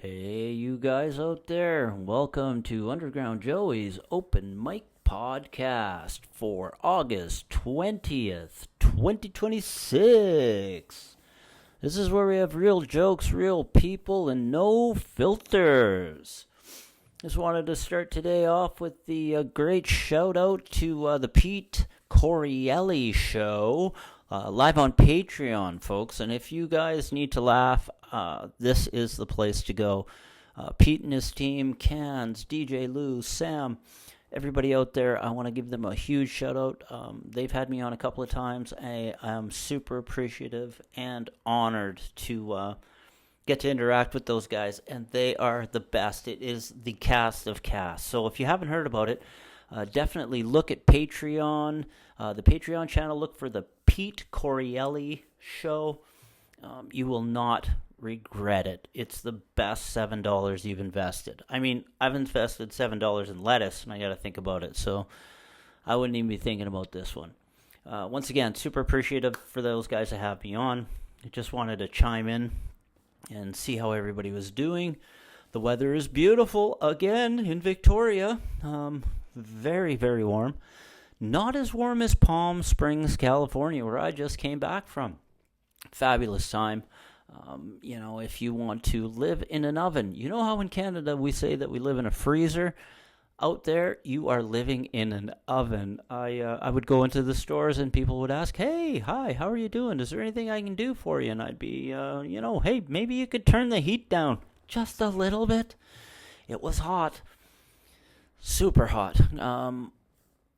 Hey, you guys out there, welcome to Underground Joey's Open Mic Podcast for August 20th, 2026. This is where we have real jokes, real people, and no filters. Just wanted to start today off with the great shout out to the Pete Corielli Show, live on Patreon, folks. And if you guys need to laugh, this is the place to go. Pete and his team, Cans, DJ Lou, Sam, everybody out there, I want to give them a huge shout out. They've had me on a couple of times. I am super appreciative and honored to get to interact with those guys, and they are the best. It is the cast of casts. So if you haven't heard about it, definitely look at Patreon, the Patreon channel. Look for the Pete Corielli Show. You will not regret it. It's the best $7 you've invested. I mean, I've invested $7 in lettuce, and I got to think about it, so I wouldn't even be thinking about this one. Once again, super appreciative for those guys to have me on. I just wanted to chime in and see how everybody was doing. The weather is beautiful again in Victoria. Very, very warm. Not as warm as Palm Springs, California, where I just came back from. Fabulous time. If you want to live in an oven, you know how in Canada we say that we live in a freezer? Out there, you are living in an oven. I would go into the stores and people would ask, "Hey, hi, how are you doing? Is there anything I can do for you?" And I'd be, "Hey, maybe you could turn the heat down just a little bit." It was hot, super hot.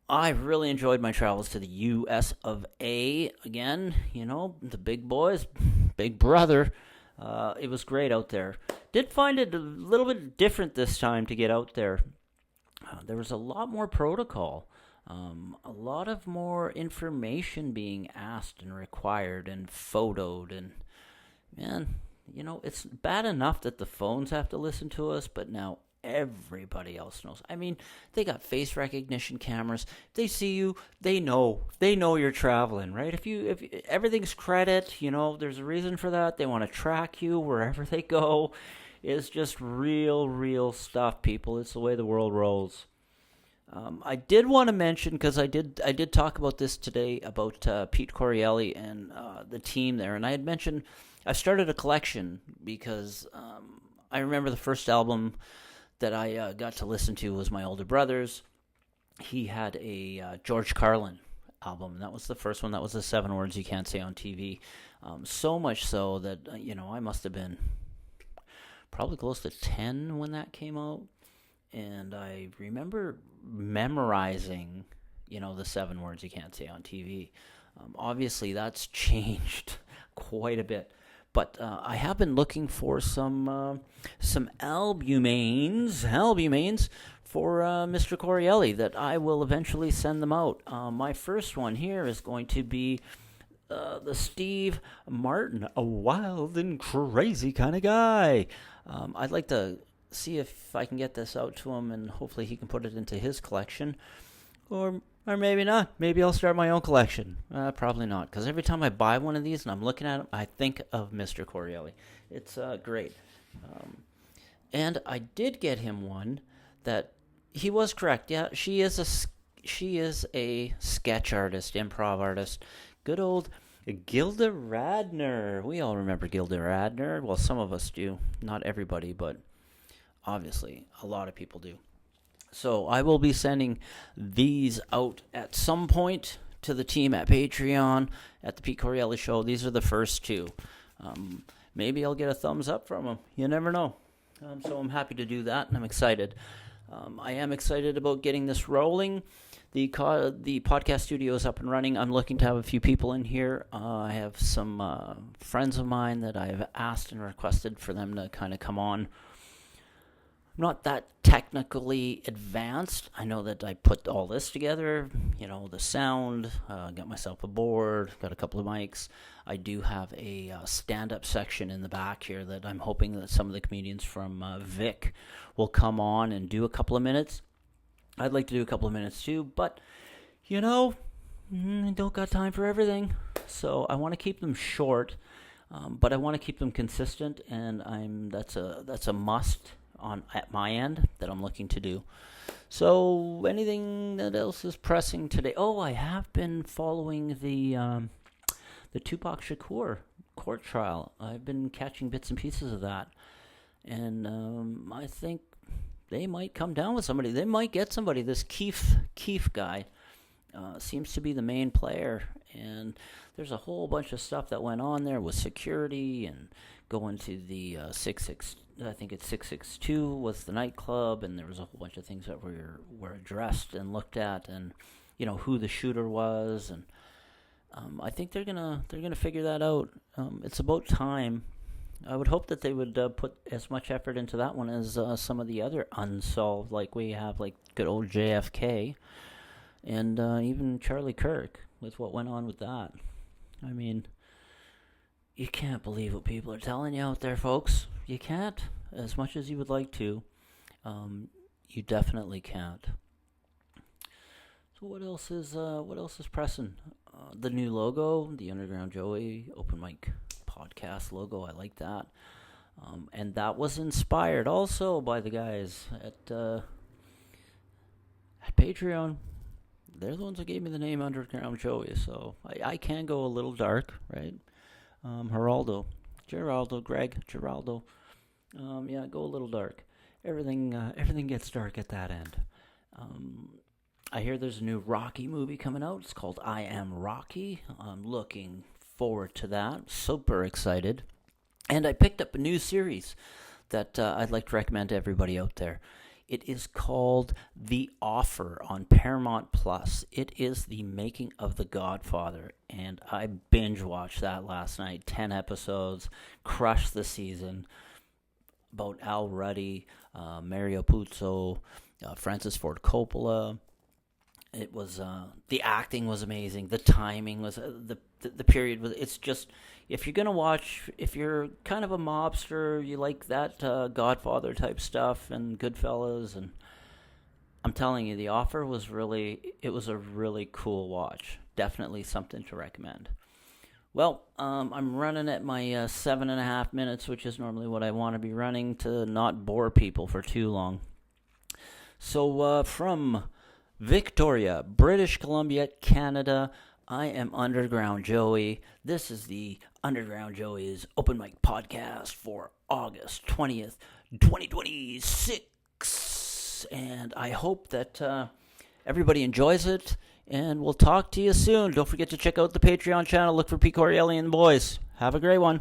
I really enjoyed my travels to the U.S. of A. Again, the big boys, big brother. It was great out there. Did find it a little bit different this time to get out there. There was a lot more protocol, a lot of more information being asked and required and photoed. And, man, it's bad enough that the phones have to listen to us, but now everybody else knows. I mean, they got face recognition cameras. They see you. They know you're traveling, right? If everything's credit, there's a reason for that. They want to track you wherever they go. It's just real stuff, people. It's the way the world rolls. I did want to mention, because I did talk about this today, about Pete Corielli and the team there, and I had mentioned I started a collection because I remember the first album that I got to listen to was my older brother's. He had a George Carlin album, and that was the first one. That was the 7 Words You Can't Say on TV. So much so that, I must have been probably close to 10 when that came out. And I remember memorizing, the 7 Words You Can't Say on TV. Obviously, that's changed quite a bit. But I have been looking for some albumains for Mr. Corielli that I will eventually send them out. My first one here is going to be the Steve Martin, a wild and crazy kind of guy. I'd like to see if I can get this out to him, and hopefully he can put it into his collection. Or maybe not. Maybe I'll start my own collection. Probably not, because every time I buy one of these and I'm looking at them, I think of Mr. Corielli. It's great. And I did get him one that he was correct. Yeah, she is a sketch artist, improv artist. Good old Gilda Radner. We all remember Gilda Radner. Well, some of us do. Not everybody, but obviously a lot of people do. So I will be sending these out at some point to the team at Patreon, at the Pete Corielli Show. These are the first two. Maybe I'll get a thumbs up from them. You never know. So I'm happy to do that, and I'm excited. I am excited about getting this rolling. The podcast studio is up and running. I'm looking to have a few people in here. I have some friends of mine that I've asked and requested for them to kind of come on. I'm not that technically advanced. I know that I put all this together, the sound, got myself a board, got a couple of mics. I do have a stand-up section in the back here that I'm hoping that some of the comedians from Vic will come on and do a couple of minutes. I'd like to do a couple of minutes too, but, I don't got time for everything. So I want to keep them short. but I want to keep them consistent, and that's a must at my end that I'm looking to do. So anything that else is pressing today? Oh, I have been following the Tupac Shakur court trial. I've been catching bits and pieces of that, and I think they might come down with somebody. They might get somebody. This Keefe guy seems to be the main player, and there's a whole bunch of stuff that went on there with security and going to the 662 was the nightclub, and there was a whole bunch of things that were addressed and looked at, and who the shooter was, and I think they're gonna figure that out. It's about time. I would hope that they would put as much effort into that one as some of the other unsolved, like we have, like good old JFK, and even Charlie Kirk with what went on with that. I mean, you can't believe what people are telling you out there, folks. You can't, as much as you would like to. You definitely can't. So what else is pressing? The new logo, the Underground Joey Open Mic Podcast logo. I like that. And that was inspired also by the guys at Patreon. They're the ones that gave me the name Underground Joey, so I can go a little dark, right? Geraldo, yeah, go a little dark. Everything gets dark at that end. I hear there's a new Rocky movie coming out. It's called I Am Rocky. I'm looking forward to that. Super excited. And I picked up a new series that I'd like to recommend to everybody out there. It is called The Offer on Paramount Plus. It is the making of The Godfather, and I binge watched that last night. 10 episodes, crushed the season. About Al Ruddy, Mario Puzo, Francis Ford Coppola. It was the acting was amazing. The timing was the period was. It's just, if you're gonna watch, if you're kind of a mobster, you like that Godfather type stuff and Goodfellas, and I'm telling you, The Offer was it was a really cool watch. Definitely something to recommend. Well, I'm running at my 7.5 minutes, which is normally what I want to be running to not bore people for too long. So from Victoria, British Columbia, Canada, I am Underground Joey. This is the Underground Joey's Open Mic Podcast for August 20th, 2026. And I hope that everybody enjoys it, and we'll talk to you soon. Don't forget to check out the Patreon channel. Look for P. Corielli and the boys. Have a great one.